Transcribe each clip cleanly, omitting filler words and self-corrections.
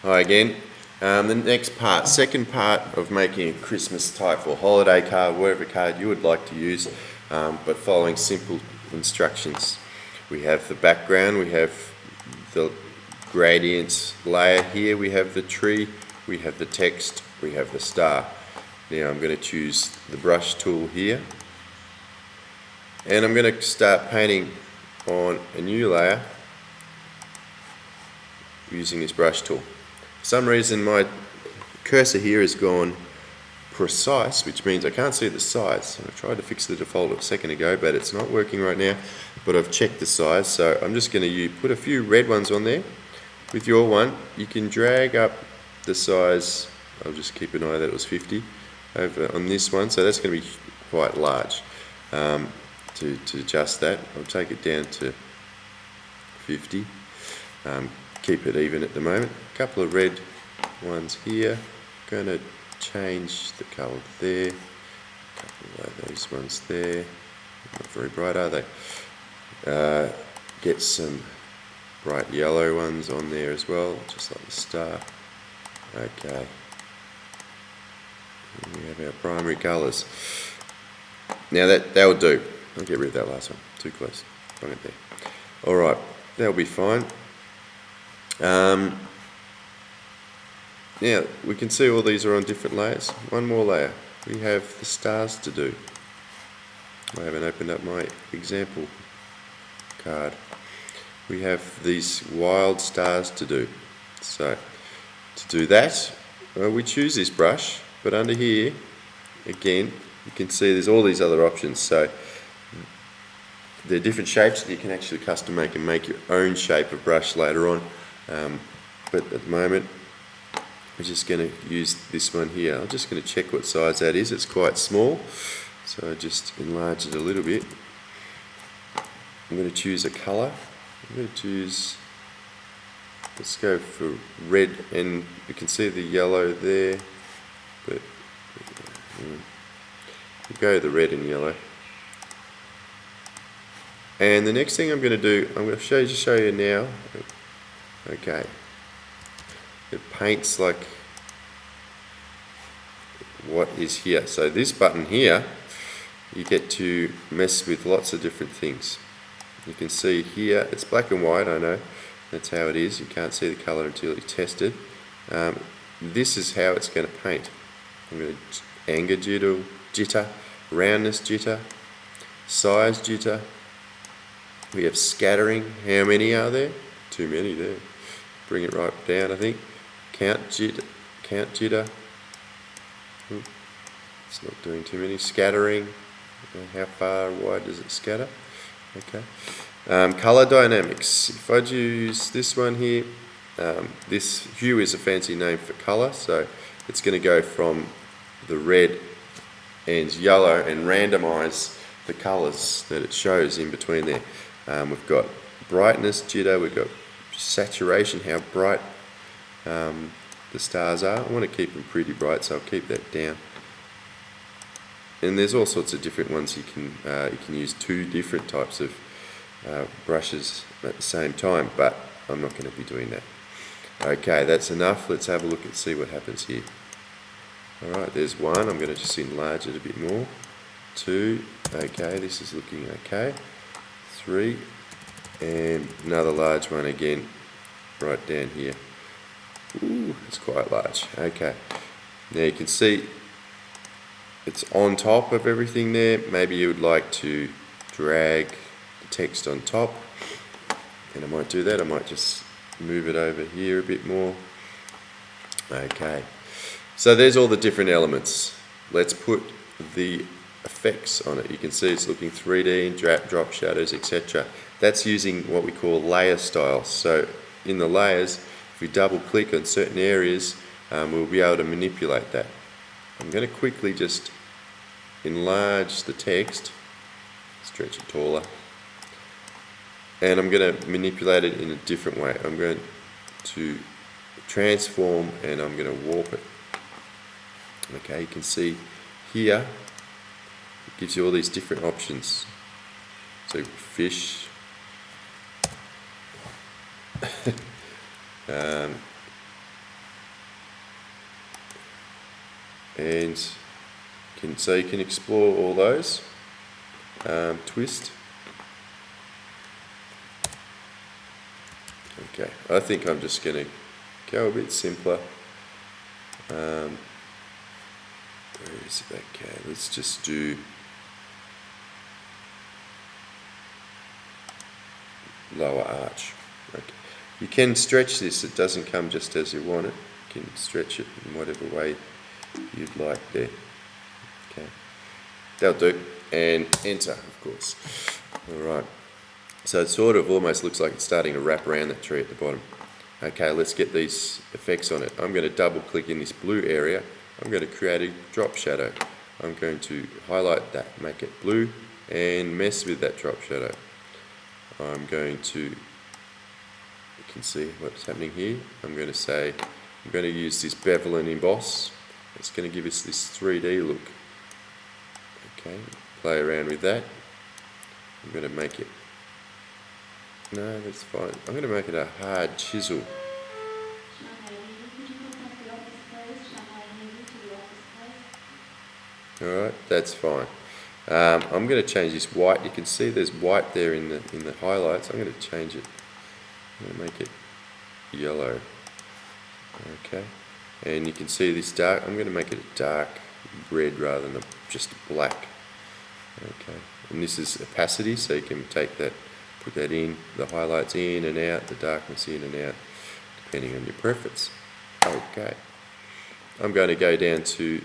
Hi again. The next part, second part of making a Christmas type or holiday card, whatever card you would like to use, but following simple instructions. We have the background, we have the gradients layer here, we have the tree, we have the text, we have the star. Now I'm going to choose the brush tool here, and I'm going to start painting on a new layer using this brush tool. For some reason my cursor here has gone precise, which means I can't see the size. I tried to fix the default a second ago, but it's not working right now. But I've checked the size, so I'm just going to put a few red ones on there. With your one, you can drag up the size. I'll just keep an eye that it was 50 over on this one, so that's going to be quite large. To adjust that, I'll take it down to 50. Keep it even at the moment. A couple of red ones here. Going to change the colour there. A couple of those ones there. Not very bright, are they? Get some bright yellow ones on there as well, just like the star. Okay. And we have our primary colours. Now that'll do. I'll get rid of that last one. Too close. Bring it there. Alright, that'll be fine. Now we can see all these are on different layers. One more layer. We have the stars to do. I haven't opened up my example card. We have these wild stars to do. So to do that, we choose this brush, but under here again you can see there's all these other options. So there are different shapes that you can actually custom make and make your own shape of brush later on. But at the moment we're just going to use this one here. I'm just going to check what size that is. It's quite small, so I just enlarge it a little bit. I'm going to choose a colour. I'm going to choose, let's go for red, and you can see the yellow there, but we'll go the red and yellow. And the next thing I'm going to do, I'm going to show you now. Okay, it paints like what is here. So this button here, you get to mess with lots of different things. You can see here, it's black and white, I know, that's how it is. You can't see the colour until you test it. This is how it's going to paint. I'm going to anger jitter, roundness jitter, size jitter. We have scattering. How many are there? Too many there. Bring it right down, I think. Count jitter. It's not doing too many. Scattering. How far wide does it scatter? Okay. Colour dynamics. If I use this one here, this hue is a fancy name for colour, so it's going to go from the red and yellow and randomise the colours that it shows in between there. We've got brightness jitter, we've got saturation, how bright the stars are. I want to keep them pretty bright, so I'll keep that down. And there's all sorts of different ones you can use two different types of brushes at the same time, but I'm not going to be doing that. Okay, that's enough. Let's have a look and see what happens here. Alright, there's one. I'm going to just enlarge it a bit more. 2, okay, this is looking okay. 3, and another large one again right down here. Ooh, it's quite large. Okay, now you can see it's on top of everything there. Maybe you would like to drag the text on top, and I might do that. I might just move it over here a bit more. Okay, so there's all the different elements. Let's put the effects on it. You can see it's looking 3D and drop shadows, etc. That's using what we call layer styles. So in the layers, if we double click on certain areas, we'll be able to manipulate that. I'm going to quickly just enlarge the text, stretch it taller, and I'm going to manipulate it in a different way. I'm going to transform and I'm going to warp it. Okay, you can see here it gives you all these different options. So fish, and so you can explore all those. Twist. Okay, I think I'm just going to go a bit simpler. Where is it? Okay, let's just do lower arch. Okay. You can stretch this, it doesn't come just as you want it. You can stretch it in whatever way you'd like there. Okay, that'll do. And enter, of course. Alright, so it sort of almost looks like it's starting to wrap around that tree at the bottom. Okay, let's get these effects on it. I'm going to double click in this blue area. I'm going to create a drop shadow. I'm going to highlight that, make it blue, and mess with that drop shadow. I'm going to, you can see what's happening here. I'm going to use this bevel and emboss. It's going to give us this 3D look. Okay, play around with that. I'm going to make it, no, that's fine. I'm going to make it a hard chisel. Alright, that's fine. I'm going to change this white. You can see there's white there in the highlights. I'm going to change it. I'm going to make it yellow. Okay, and you can see this dark. I'm going to make it a dark red rather than just black. Okay, and this is opacity, so you can take that, put that in, the highlights in and out, the darkness in and out, depending on your preference. Okay, I'm going to go down to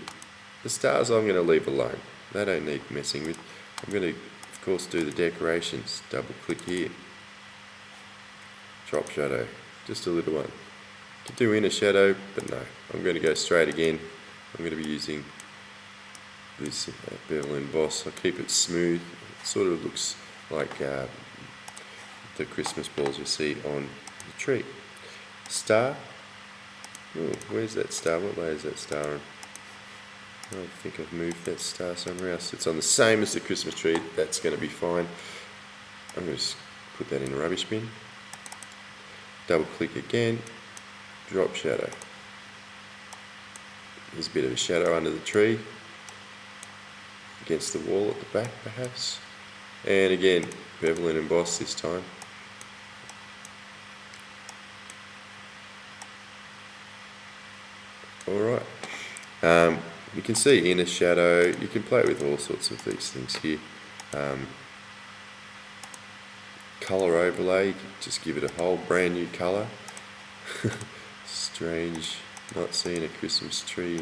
the stars. I'm going to leave alone. They don't need messing with. I'm going to, of course, do the decorations. Double click here. Drop shadow, just a little one. You could do inner shadow, but no. I'm going to go straight again. I'm going to be using this bevel emboss. I'll keep it smooth. It sort of looks like the Christmas balls you see on the tree. Star. Oh, where's that star? What layer is that star on? I think I've moved that star somewhere else. It's on the same as the Christmas tree. That's going to be fine. I'm going to just put that in the rubbish bin. Double click again. Drop shadow. There's a bit of a shadow under the tree. Against the wall at the back perhaps. And again, bevel and emboss this time. Alright. You can see inner shadow. You can play with all sorts of these things here. Colour overlay, you can just give it a whole brand new colour. Strange not seeing a Christmas tree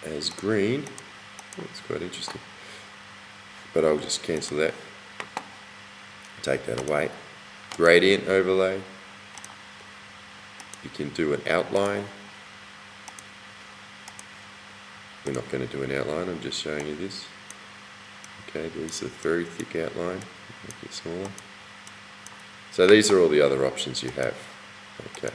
as green. That's quite interesting. But I'll just cancel that. Take that away. Gradient overlay. You can do an outline. We're not going to do an outline, I'm just showing you this. Okay, there's a very thick outline. Make it smaller. So these are all the other options you have. Okay.